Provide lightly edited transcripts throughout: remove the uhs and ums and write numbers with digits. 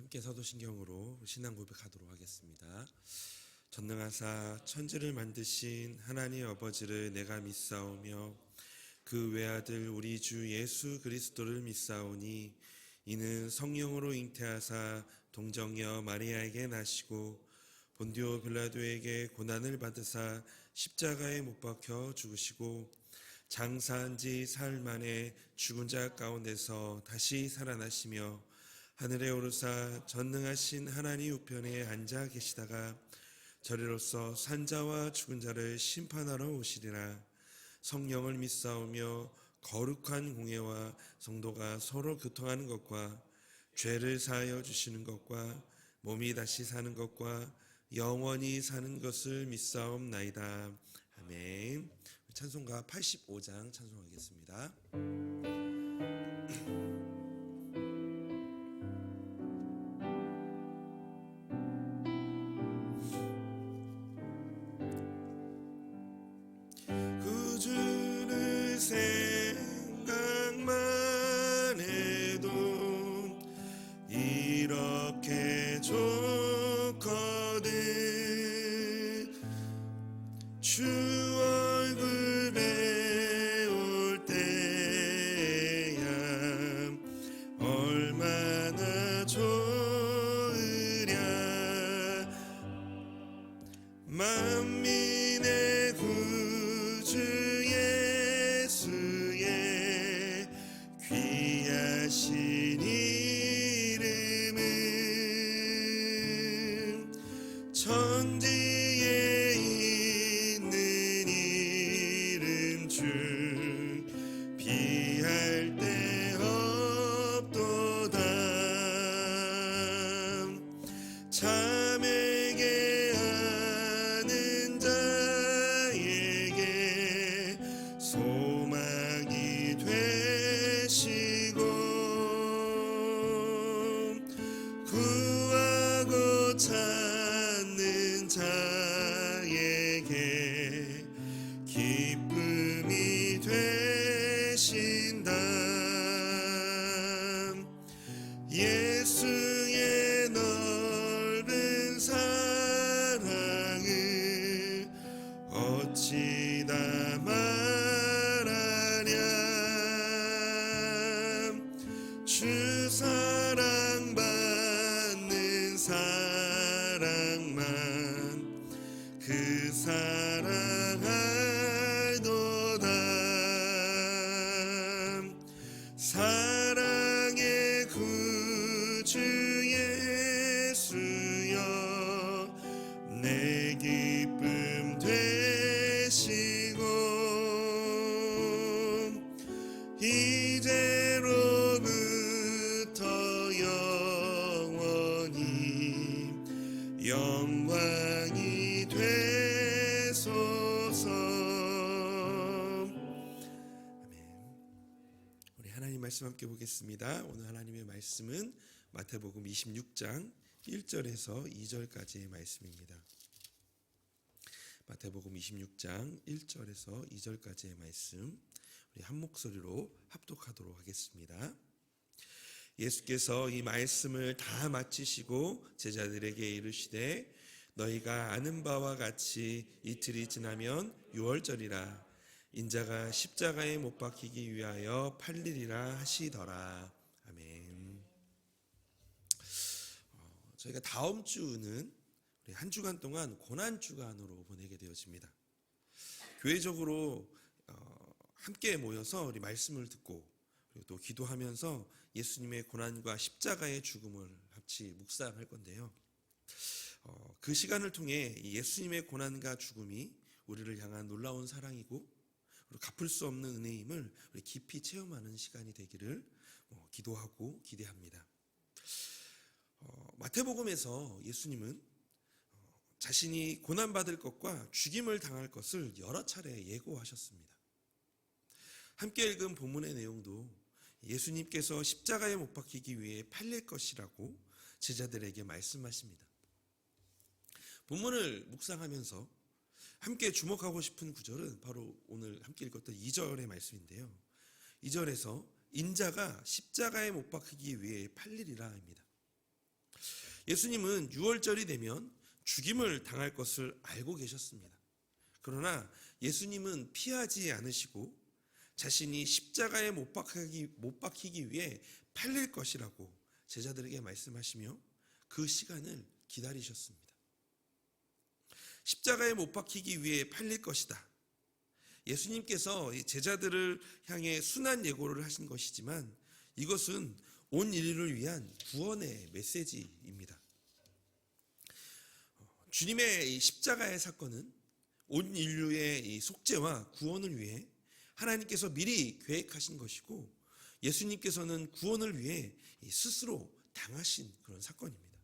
함께 사도신경으로 신앙 고백하도록 하겠습니다. 전능하사 천지를 만드신 하나님 아버지를 내가 믿사오며 그 외아들 우리 주 예수 그리스도를 믿사오니 이는 성령으로 잉태하사 동정녀 마리아에게 나시고 본디오 빌라도에게 고난을 받으사 십자가에 못 박혀 죽으시고 장사한 지 사흘 만에 죽은 자 가운데서 다시 살아나시며 하늘에 오르사 전능하신 하나님 우편에 앉아 계시다가 저리로서 산자와 죽은 자를 심판하러 오시리라. 성령을 믿사오며 거룩한 공예와 성도가 서로 교통하는 것과 죄를 사하여 주시는 것과 몸이 다시 사는 것과 영원히 사는 것을 믿사옵나이다. 아멘. 찬송가 85장 찬송하겠습니다. 구주를 생각만 해도 이렇게 좋거든. 주 얼굴 배울 때야 얼마나 좋으랴. 만민의 구주 예수의 귀하신 이름은 천지에 있는 이름 중 비할 데 없도다. 참에게 아는 자에게 소망이 되시고 구하고 찾는 자에게 기쁨이 되신다. 예수의 넓은 사랑을 어찌 다 말하랴. 주 사랑받는 사랑만 그 사랑 알도다. 사랑의 구주 예수여 내 기쁨 되시고 이제로부터 영원히 영광이 되소서. 우리 하나님 말씀 함께 보겠습니다. 오늘 하나님의 말씀은 마태복음 26장 1절에서 2절까지의 말씀입니다. 마태복음 26장 1절에서 2절까지의 말씀 우리 한 목소리로 합독하도록 하겠습니다. 예수께서 이 말씀을 다 마치시고 제자들에게 이르시되 너희가 아는 바와 같이 이틀이 지나면 유월절이라. 인자가 십자가에 못 박히기 위하여 팔리리라 하시더라. 아멘. 저희가 다음 주는 우리 한 주간 동안 고난 주간으로 보내게 되어집니다. 교회적으로 함께 모여서 우리 말씀을 듣고 그리고 또 기도하면서 예수님의 고난과 십자가의 죽음을 같이 묵상할 건데요. 그 시간을 통해 예수님의 고난과 죽음이 우리를 향한 놀라운 사랑이고 그리고 갚을 수 없는 은혜임을 우리 깊이 체험하는 시간이 되기를 기도하고 기대합니다. 마태복음에서 예수님은 자신이 고난받을 것과 죽임을 당할 것을 여러 차례 예고하셨습니다. 함께 읽은 본문의 내용도 예수님께서 십자가에 못 박히기 위해 팔릴 것이라고 제자들에게 말씀하십니다. 본문을 묵상하면서 함께 주목하고 싶은 구절은 바로 오늘 함께 읽었던 2절의 말씀인데요. 2절에서 인자가 십자가에 못 박히기 위해 팔리리라 합니다. 예수님은 유월절이 되면 죽임을 당할 것을 알고 계셨습니다. 그러나 예수님은 피하지 않으시고 자신이 십자가에 못 박히기 위해 팔릴 것이라고 제자들에게 말씀하시며 그 시간을 기다리셨습니다. 십자가에 못 박히기 위해 팔릴 것이다. 예수님께서 제자들을 향해 순한 예고를 하신 것이지만 이것은 온 인류를 위한 구원의 메시지입니다. 주님의 이 십자가의 사건은 온 인류의 이 속죄와 구원을 위해 하나님께서 미리 계획하신 것이고 예수님께서는 구원을 위해 스스로 당하신 그런 사건입니다.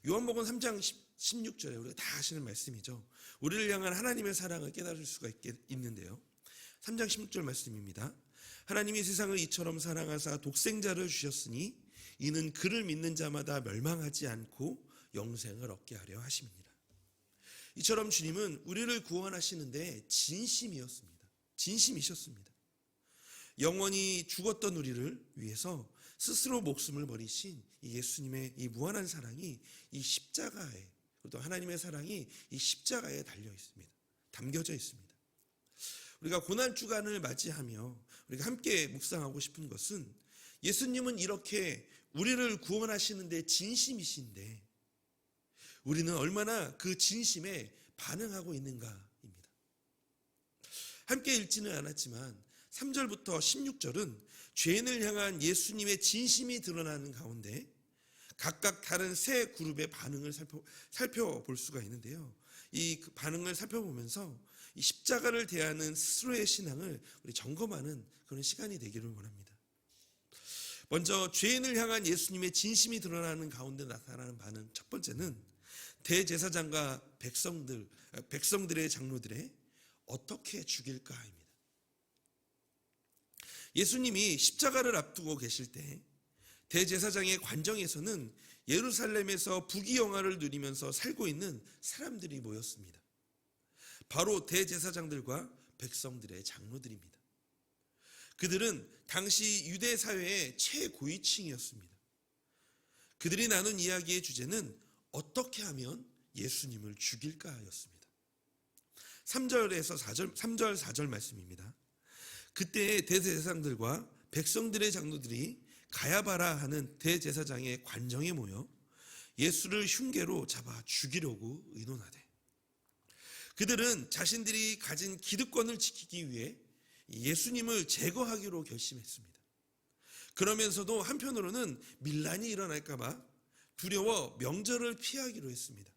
요한복음 3장 16절에 우리가 다 아시는 말씀이죠. 우리를 향한 하나님의 사랑을 깨달을 수가 있는데요. 3장 16절 말씀입니다. 하나님이 세상을 이처럼 사랑하사 독생자를 주셨으니 이는 그를 믿는 자마다 멸망하지 않고 영생을 얻게 하려 하심이니라. 이처럼 주님은 우리를 구원하시는데 진심이셨습니다. 영원히 죽었던 우리를 위해서 스스로 목숨을 버리신 이 예수님의 이 무한한 사랑이 이 십자가에, 또 하나님의 사랑이 이 십자가에 달려 있습니다. 담겨져 있습니다. 우리가 고난주간을 맞이하며 우리가 함께 묵상하고 싶은 것은 예수님은 이렇게 우리를 구원하시는데 진심이신데 우리는 얼마나 그 진심에 반응하고 있는가입니다. 함께 읽지는 않았지만 3절부터 16절은 죄인을 향한 예수님의 진심이 드러나는 가운데 각각 다른 세 그룹의 반응을 살펴볼 수가 있는데요. 이 반응을 살펴보면서 이 십자가를 대하는 스스로의 신앙을 우리 점검하는 그런 시간이 되기를 원합니다. 먼저 죄인을 향한 예수님의 진심이 드러나는 가운데 나타나는 반응 첫 번째는 대제사장과 백성들의 장로들의 어떻게 죽일까입니다. 예수님이 십자가를 앞두고 계실 때 대제사장의 관정에서는 예루살렘에서 부귀영화를 누리면서 살고 있는 사람들이 모였습니다. 바로 대제사장들과 백성들의 장로들입니다. 그들은 당시 유대 사회의 최고위층이었습니다. 그들이 나눈 이야기의 주제는 어떻게 하면 예수님을 죽일까였습니다. 3절에서 3절 4절 말씀입니다. 그때 대제사장들과 백성들의 장로들이 가야바라 하는 대제사장의 관정에 모여 예수를 흉계로 잡아 죽이려고 의논하되 그들은 자신들이 가진 기득권을 지키기 위해 예수님을 제거하기로 결심했습니다. 그러면서도 한편으로는 밀란이 일어날까 봐 두려워 명절을 피하기로 했습니다.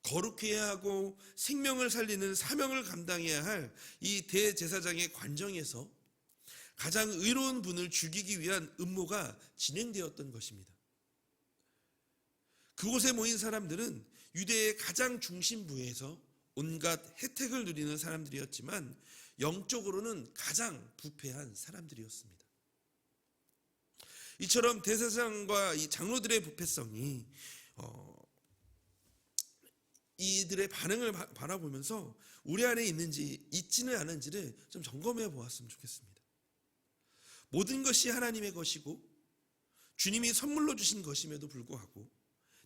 거룩해야 하고 생명을 살리는 사명을 감당해야 할 이 대제사장의 관정에서 가장 의로운 분을 죽이기 위한 음모가 진행되었던 것입니다. 그곳에 모인 사람들은 유대의 가장 중심부에서 온갖 혜택을 누리는 사람들이었지만 영적으로는 가장 부패한 사람들이었습니다. 이처럼 대제사장과 이 장로들의 부패성이 이들의 반응을 바라보면서 우리 안에 있지는 않은지를 좀 점검해 보았으면 좋겠습니다. 모든 것이 하나님의 것이고 주님이 선물로 주신 것임에도 불구하고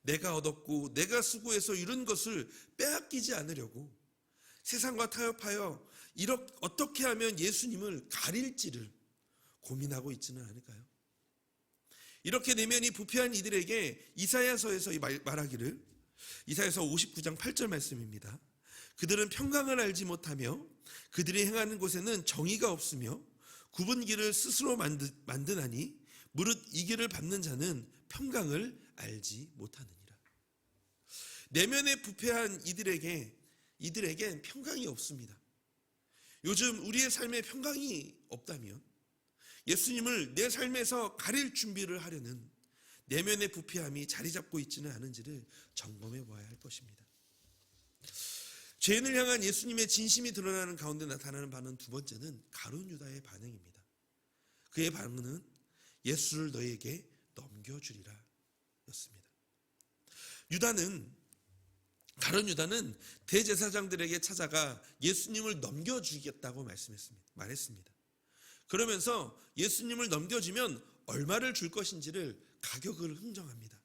내가 얻었고 내가 수고해서 이룬 것을 빼앗기지 않으려고 세상과 타협하여 어떻게 하면 예수님을 가릴지를 고민하고 있지는 않을까요? 이렇게 내면이 부패한 이들에게 이사야서에서 말하기를 이사야서 59장 8절 말씀입니다. 그들은 평강을 알지 못하며 그들이 행하는 곳에는 정의가 없으며 굽은 길을 스스로 만드나니 무릇 이 길을 밟는 자는 평강을 알지 못하느니라. 내면에 부패한 이들에겐 평강이 없습니다. 요즘 우리의 삶에 평강이 없다면 예수님을 내 삶에서 가릴 준비를 하려는 내면의 부패함이 자리 잡고 있지는 않은지를 점검해 봐야 할 것입니다. 죄인을 향한 예수님의 진심이 드러나는 가운데 나타나는 반응 두 번째는 가룟 유다의 반응입니다. 그의 반응은 예수를 너에게 넘겨주리라 였습니다. 가룟 유다는 대제사장들에게 찾아가 예수님을 넘겨주겠다고 말했습니다. 그러면서 예수님을 넘겨주면 얼마를 줄 것인지를 가격을 흥정합니다.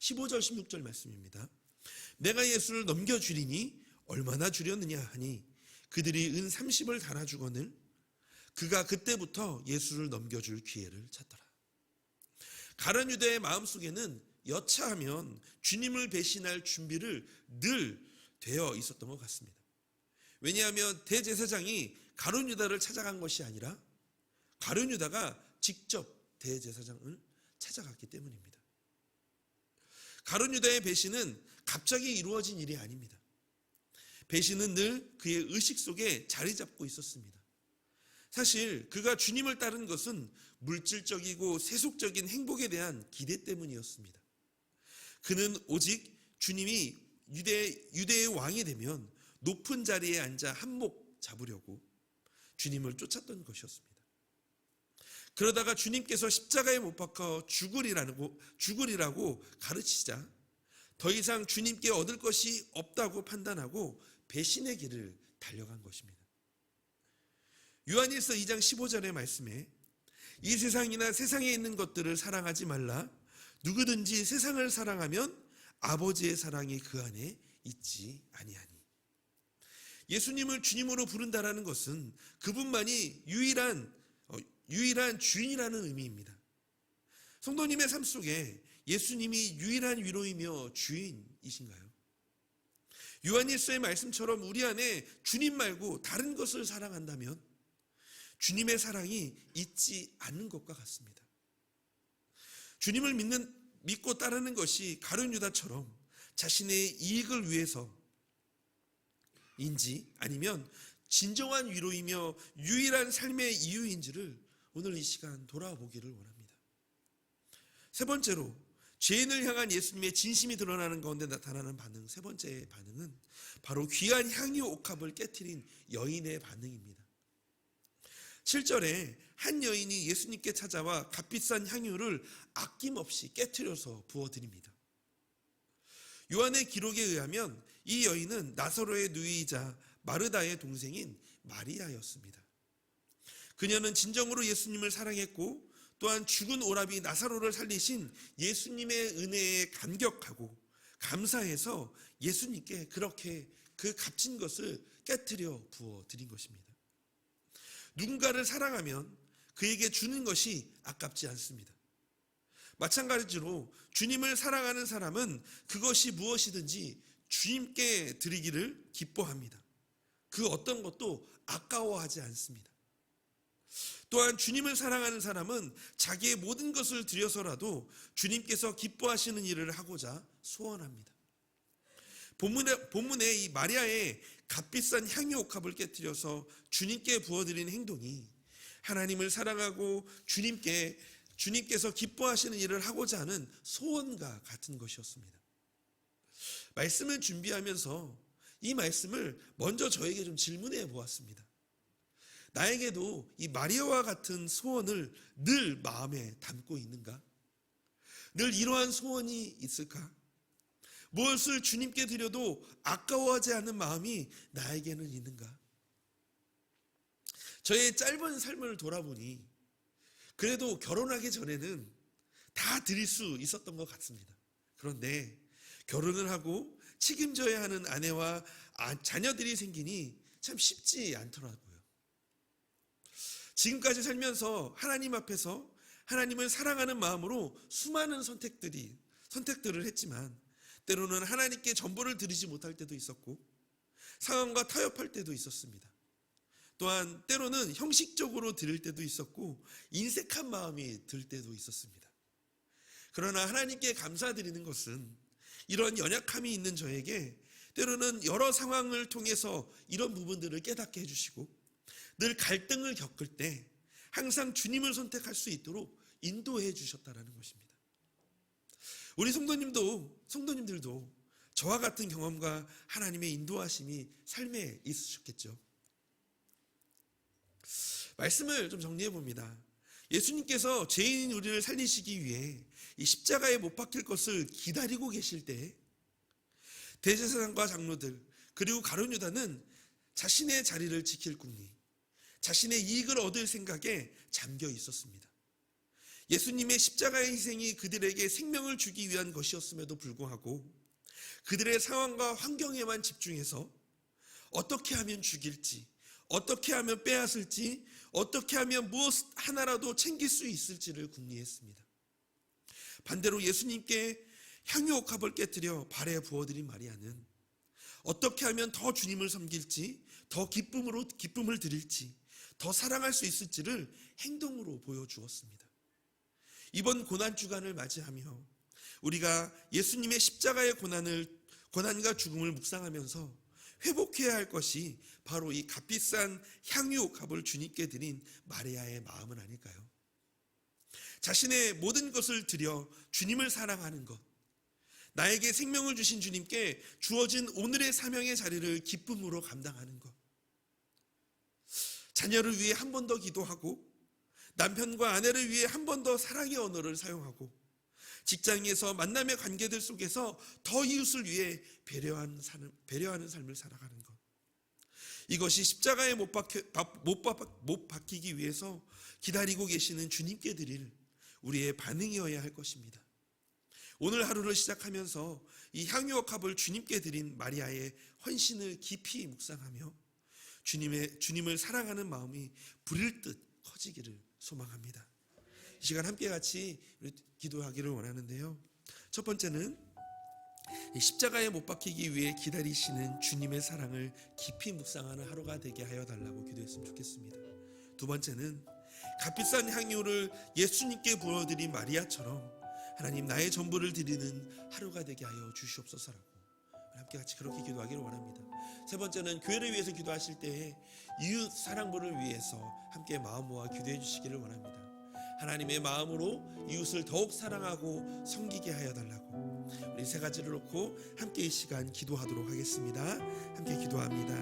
15절 16절 말씀입니다. 내가 예수를 넘겨주리니 얼마나 주렸느냐 하니 그들이 은 30을 달아주거늘 그가 그때부터 예수를 넘겨줄 기회를 찾더라. 가룟 유다의 마음속에는 여차하면 주님을 배신할 준비를 늘 되어 있었던 것 같습니다. 왜냐하면 대제사장이 가룟 유다를 찾아간 것이 아니라 가룟 유다가 직접 대제사장을 찾아갔기 때문입니다. 가룟 유다의 배신은 갑자기 이루어진 일이 아닙니다. 배신은 늘 그의 의식 속에 자리 잡고 있었습니다. 사실 그가 주님을 따른 것은 물질적이고 세속적인 행복에 대한 기대 때문이었습니다. 그는 오직 주님이 유대의 왕이 되면 높은 자리에 앉아 한몫 잡으려고 주님을 쫓았던 것이었습니다. 그러다가 주님께서 십자가에 못 박혀 죽으리라고 가르치자 더 이상 주님께 얻을 것이 없다고 판단하고 배신의 길을 달려간 것입니다. 요한일서 2장 15절의 말씀에 이 세상이나 세상에 있는 것들을 사랑하지 말라. 누구든지 세상을 사랑하면 아버지의 사랑이 그 안에 있지 아니하니. 예수님을 주님으로 부른다라는 것은 그분만이 유일한 주인이라는 의미입니다. 성도님의 삶 속에 예수님이 유일한 위로이며 주인이신가요? 요한일서의 말씀처럼 우리 안에 주님 말고 다른 것을 사랑한다면 주님의 사랑이 있지 않는 것과 같습니다. 주님을 믿고 따르는 것이 가룟 유다처럼 자신의 이익을 위해서인지 아니면 진정한 위로이며 유일한 삶의 이유인지를 오늘 이 시간 돌아보기를 원합니다. 세 번째로 죄인을 향한 예수님의 진심이 드러나는 가운데 나타나는 반응, 세 번째 반응은 바로 귀한 향유 옥합을 깨트린 여인의 반응입니다. 7절에 한 여인이 예수님께 찾아와 값비싼 향유를 아낌없이 깨트려서 부어드립니다. 요한의 기록에 의하면 이 여인은 나사로의 누이이자 마르다의 동생인 마리아였습니다. 그녀는 진정으로 예수님을 사랑했고 또한 죽은 오라비 나사로를 살리신 예수님의 은혜에 감격하고 감사해서 예수님께 그렇게 그 값진 것을 깨트려 부어드린 것입니다. 누군가를 사랑하면 그에게 주는 것이 아깝지 않습니다. 마찬가지로 주님을 사랑하는 사람은 그것이 무엇이든지 주님께 드리기를 기뻐합니다. 그 어떤 것도 아까워하지 않습니다. 또한 주님을 사랑하는 사람은 자기의 모든 것을 드려서라도 주님께서 기뻐하시는 일을 하고자 소원합니다. 본문에 이 마리아의 값비싼 향유 옥합을 깨뜨려서 주님께 부어드리는 행동이 하나님을 사랑하고 주님께서 기뻐하시는 일을 하고자 하는 소원과 같은 것이었습니다. 말씀을 준비하면서 이 말씀을 먼저 저에게 좀 질문해 보았습니다. 나에게도 이 마리아와 같은 소원을 늘 마음에 담고 있는가? 늘 이러한 소원이 있을까? 무엇을 주님께 드려도 아까워하지 않는 마음이 나에게는 있는가? 저의 짧은 삶을 돌아보니 그래도 결혼하기 전에는 다 드릴 수 있었던 것 같습니다. 그런데 결혼을 하고 책임져야 하는 아내와 자녀들이 생기니 참 쉽지 않더라고요. 지금까지 살면서 하나님 앞에서 하나님을 사랑하는 마음으로 수많은 선택들을 했지만 때로는 하나님께 전부를 드리지 못할 때도 있었고 상황과 타협할 때도 있었습니다. 또한 때로는 형식적으로 드릴 때도 있었고 인색한 마음이 들 때도 있었습니다. 그러나 하나님께 감사드리는 것은 이런 연약함이 있는 저에게 때로는 여러 상황을 통해서 이런 부분들을 깨닫게 해주시고 늘 갈등을 겪을 때 항상 주님을 선택할 수 있도록 인도해 주셨다는 것입니다. 우리 성도님들도 저와 같은 경험과 하나님의 인도하심이 삶에 있으셨겠죠. 말씀을 좀 정리해 봅니다. 예수님께서 죄인인 우리를 살리시기 위해 이 십자가에 못 박힐 것을 기다리고 계실 때 대제사장과 장로들 그리고 가룟 유다는 자신의 자리를 지킬 궁리, 자신의 이익을 얻을 생각에 잠겨 있었습니다. 예수님의 십자가의 희생이 그들에게 생명을 주기 위한 것이었음에도 불구하고 그들의 상황과 환경에만 집중해서 어떻게 하면 죽일지, 어떻게 하면 빼앗을지, 어떻게 하면 무엇 하나라도 챙길 수 있을지를 궁리했습니다. 반대로 예수님께 향유옥합을 깨뜨려 발에 부어드린 마리아는 어떻게 하면 더 주님을 섬길지, 더 기쁨을 드릴지, 더 사랑할 수 있을지를 행동으로 보여주었습니다. 이번 고난주간을 맞이하며 우리가 예수님의 십자가의 고난과 죽음을 묵상하면서 회복해야 할 것이 바로 이 값비싼 향유옥합을 주님께 드린 마리아의 마음은 아닐까요? 자신의 모든 것을 드려 주님을 사랑하는 것, 나에게 생명을 주신 주님께 주어진 오늘의 사명의 자리를 기쁨으로 감당하는 것, 자녀를 위해 한 번 더 기도하고 남편과 아내를 위해 한 번 더 사랑의 언어를 사용하고 직장에서 만남의 관계들 속에서 더 이웃을 위해 배려하는 삶을 살아가는 것, 이것이 십자가에 못 박히기 위해서 기다리고 계시는 주님께 드릴 우리의 반응이어야 할 것입니다. 오늘 하루를 시작하면서 이 향유옥합을 주님께 드린 마리아의 헌신을 깊이 묵상하며 주님을 사랑하는 마음이 불일 듯 커지기를 소망합니다. 이 시간 함께 같이 기도하기를 원하는데요. 첫 번째는 십자가에 못 박히기 위해 기다리시는 주님의 사랑을 깊이 묵상하는 하루가 되게 하여 달라고 기도했으면 좋겠습니다. 두 번째는 값비싼 향유를 예수님께 부어드린 마리아처럼 하나님 나의 전부를 드리는 하루가 되게 하여 주시옵소서라고 함께 같이 그렇게 기도하기를 원합니다. 세 번째는 교회를 위해서 기도하실 때에 이웃 사랑부를 위해서 함께 마음 모아 기도해 주시기를 원합니다. 하나님의 마음으로 이웃을 더욱 사랑하고 섬기게 하여 달라고 우리 세 가지를 놓고 함께 이 시간 기도하도록 하겠습니다. 함께 기도합니다.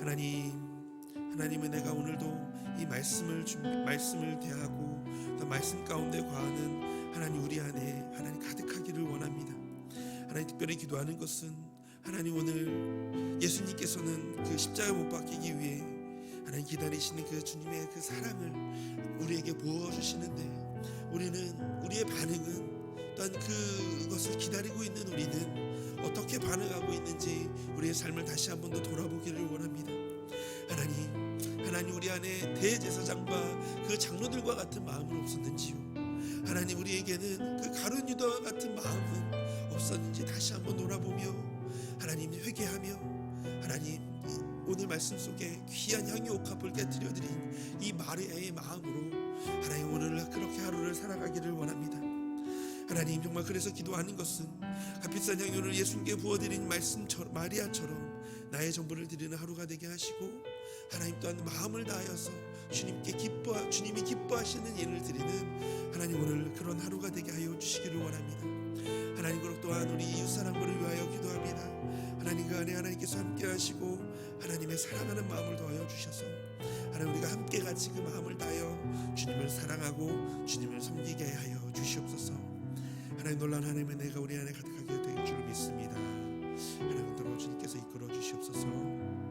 하나님은 내가 오늘도 이 말씀을 대하고 또 말씀 가운데 거하는 하나님 우리 안에 하나님 가득하기를 원합니다. 하나님 특별히 기도하는 것은 하나님 오늘 예수님께서는 그 십자가에 못 박히기 위해 하나님 기다리시는 그 주님의 그 사랑을 우리에게 부어주시는데 우리의 반응은 또한 그것을 기다리고 있는 우리는 어떻게 반응하고 있는지 우리의 삶을 다시 한 번 더 돌아보기를 원합니다. 하나님 우리 안에 대제사장과 그 장로들과 같은 마음은 없었는지요? 하나님 우리에게는 그 가룟 유다와 같은 마음은 없었는지 다시 한번 돌아보며 하나님 회개하며 하나님 오늘 말씀 속에 귀한 향유옥합을 깨뜨려드린 이 마리아의 마음으로 하나님 오늘 그렇게 하루를 살아가기를 원합니다. 하나님 정말 그래서 기도하는 것은 값비싼 향유를 예수님께 부어드린 마리아처럼 나의 전부를 드리는 하루가 되게 하시고 하나님 또한 마음을 다하여서 주님이 기뻐하시는 일을 드리는 하나님 오늘 그런 하루가 되게 하여 주시기를 원합니다. 하나님 그렇고 또한 우리 이웃 사랑부를 위하여 기도합니다. 하나님 그 안에 하나님께서 함께 하시고 하나님의 사랑하는 마음을 더하여 주셔서 하나님 우리가 함께 같이 그 마음을 다하여 주님을 사랑하고 주님을 섬기게 하여 주시옵소서. 하나님 놀란 하나님의 내가 우리 안에 가득하게 될 줄 믿습니다. 하나님 들어 주님께서 이끌어 주시옵소서.